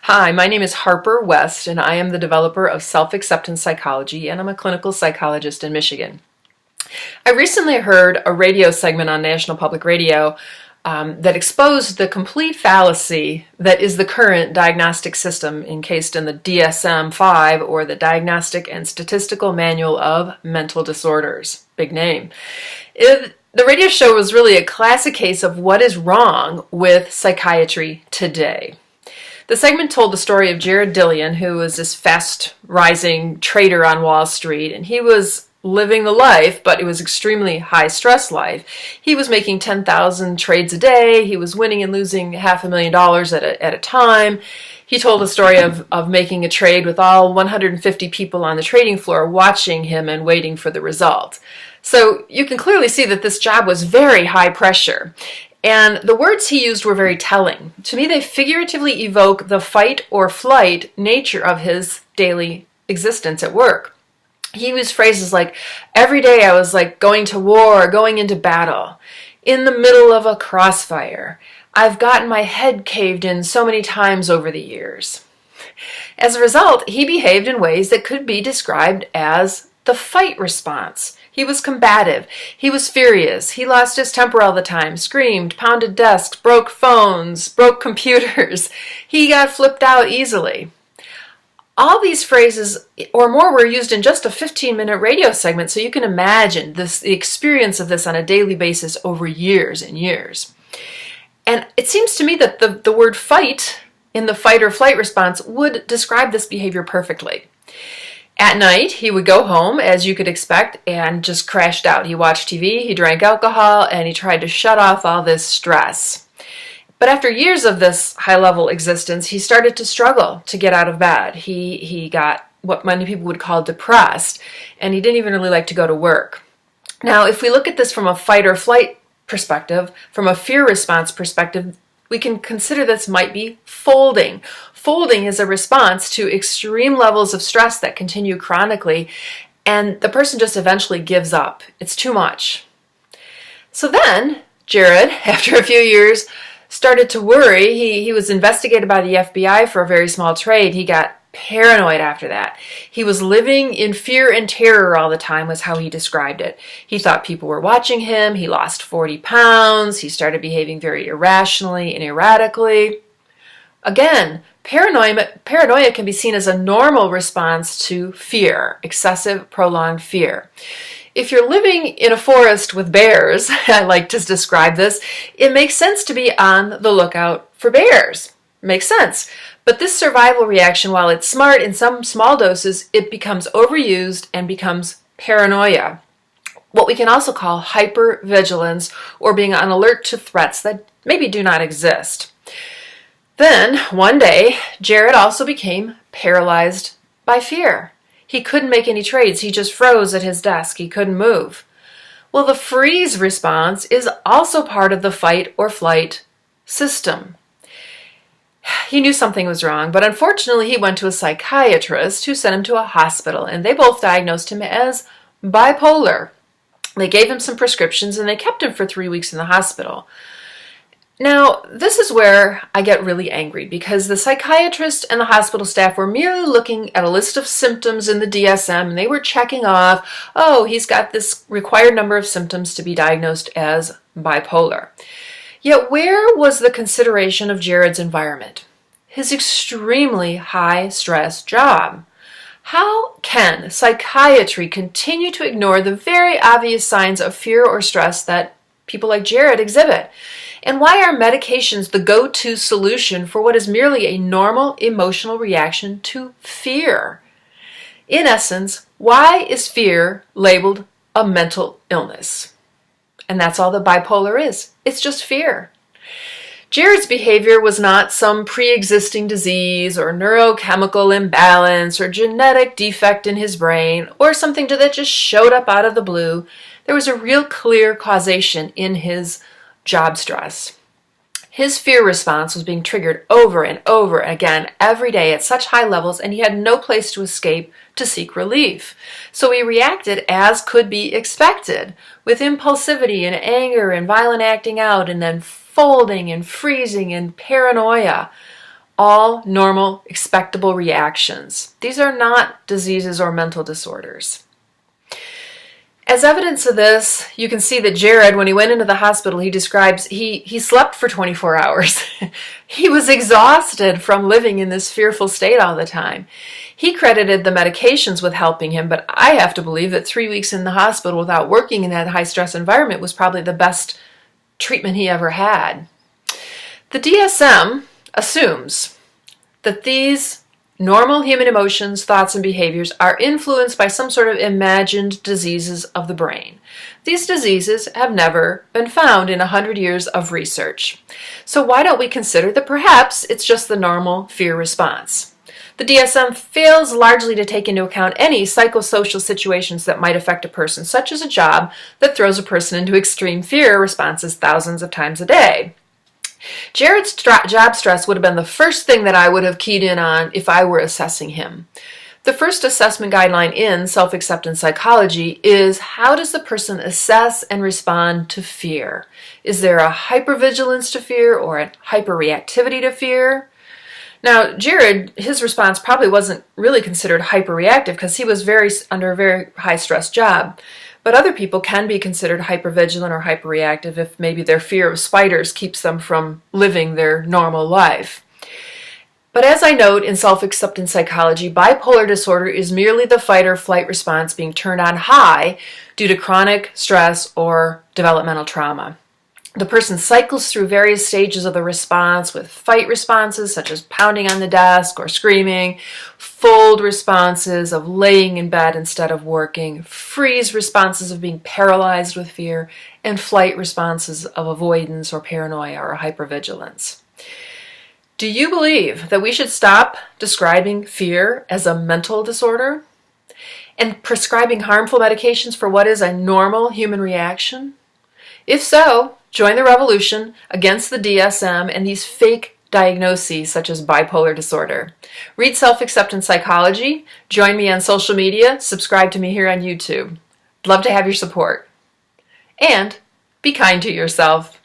Hi, my name is Harper West, and I am the developer of self-acceptance psychology, and I'm a clinical psychologist in Michigan. I recently heard a radio segment on National Public Radio that exposed the complete fallacy that is the current diagnostic system encased in the DSM-5, or the Diagnostic and Statistical Manual of Mental Disorders. Big name. The radio show was really a classic case of what is wrong with psychiatry today. The segment told the story of Jared Dillian, who was this fast-rising trader on Wall Street, and he was living the life, but it was extremely high-stress life. He was making 10,000 trades a day. He was winning and losing $500,000 at a time. He told a story of making a trade with all 150 people on the trading floor watching him and waiting for the result. So you can clearly see that this job was very high pressure. And the words he used were very telling. To me, they figuratively evoke the fight or flight nature of his daily existence at work. He used phrases like, every day I was like going to war, going into battle, in the middle of a crossfire. I've gotten my head caved in so many times over the years. As a result, he behaved in ways that could be described as the fight response. He was combative. He was furious. He lost his temper all the time, screamed, pounded desks, broke phones, broke computers. He got flipped out easily. All these phrases or more were used in just a 15-minute radio segment, so you can imagine the experience of this on a daily basis over years and years. And it seems to me that the word fight in the fight or flight response would describe this behavior perfectly. At night, he would go home, as you could expect, and just crashed out. He watched TV, he drank alcohol, and he tried to shut off all this stress. But after years of this high-level existence, he started to struggle to get out of bed. He got what many people would call depressed, and he didn't even really like to go to work. Now, if we look at this from a fight or flight perspective, from a fear response perspective, we can consider this might be folding. Folding is a response to extreme levels of stress that continue chronically, and the person just eventually gives up. It's too much. So then, Jared, after a few years, started to worry. He was investigated by the FBI for a very small trade. He got paranoid after that. He was living in fear and terror all the time, was how he described it. He thought people were watching him. He lost 40 pounds. He started behaving very irrationally and erratically. Again, paranoia can be seen as a normal response to fear, excessive, prolonged fear. If you're living in a forest with bears, I like to describe this, it makes sense to be on the lookout for bears. Makes sense. But this survival reaction, while it's smart in some small doses, it becomes overused and becomes paranoia. What we can also call hyper-vigilance, or being on alert to threats that maybe do not exist. Then, one day, Jared also became paralyzed by fear. He couldn't make any trades. He just froze at his desk. He couldn't move. Well, the freeze response is also part of the fight or flight system. He knew something was wrong, but unfortunately he went to a psychiatrist who sent him to a hospital, and they both diagnosed him as bipolar. They gave him some prescriptions, and they kept him for 3 weeks in the hospital. Now, this is where I get really angry, because the psychiatrist and the hospital staff were merely looking at a list of symptoms in the DSM, and they were checking off, oh, he's got this required number of symptoms to be diagnosed as bipolar. Yet where was the consideration of Jared's environment? His extremely high-stress job. How can psychiatry continue to ignore the very obvious signs of fear or stress that people like Jared exhibit? And why are medications the go-to solution for what is merely a normal emotional reaction to fear? In essence, why is fear labeled a mental illness? And that's all that bipolar is. It's just fear. Jared's behavior was not some pre-existing disease or neurochemical imbalance or genetic defect in his brain or something that just showed up out of the blue. There was a real clear causation in his job stress. His fear response was being triggered over and over again every day at such high levels, and he had no place to escape to seek relief. So he reacted as could be expected, with impulsivity and anger and violent acting out, and then folding and freezing and paranoia. all normal, expectable reactions. These are not diseases or mental disorders. As evidence of this, you can see that Jared, when he went into the hospital, he describes he slept for 24 hours. He was exhausted from living in this fearful state all the time. He credited the medications with helping him, but I have to believe that 3 weeks in the hospital without working in that high-stress environment was probably the best treatment he ever had. The DSM assumes that these normal human emotions, thoughts, and behaviors are influenced by some sort of imagined diseases of the brain. These diseases have never been found in 100 years of research. So why don't we consider that perhaps it's just the normal fear response? The DSM fails largely to take into account any psychosocial situations that might affect a person, such as a job that throws a person into extreme fear responses thousands of times a day. Jared's job stress would have been the first thing that I would have keyed in on if I were assessing him. The first assessment guideline in self-acceptance psychology is, how does the person assess and respond to fear? Is there a hyper-vigilance to fear or a hyper-reactivity to fear? Now, Jared, his response probably wasn't really considered hyper-reactive because he was under a very high-stress job. But other people can be considered hypervigilant or hyperreactive if maybe their fear of spiders keeps them from living their normal life. But as I note in self-acceptance psychology, bipolar disorder is merely the fight or flight response being turned on high due to chronic stress or developmental trauma. The person cycles through various stages of the response with fight responses such as pounding on the desk or screaming, fold responses of laying in bed instead of working, freeze responses of being paralyzed with fear, and flight responses of avoidance or paranoia or hypervigilance. Do you believe that we should stop describing fear as a mental disorder and prescribing harmful medications for what is a normal human reaction? If so, join the revolution against the DSM and these fake diagnoses such as bipolar disorder. Read Self-Acceptance Psychology, join me on social media, subscribe to me here on YouTube. I'd love to have your support. And be kind to yourself.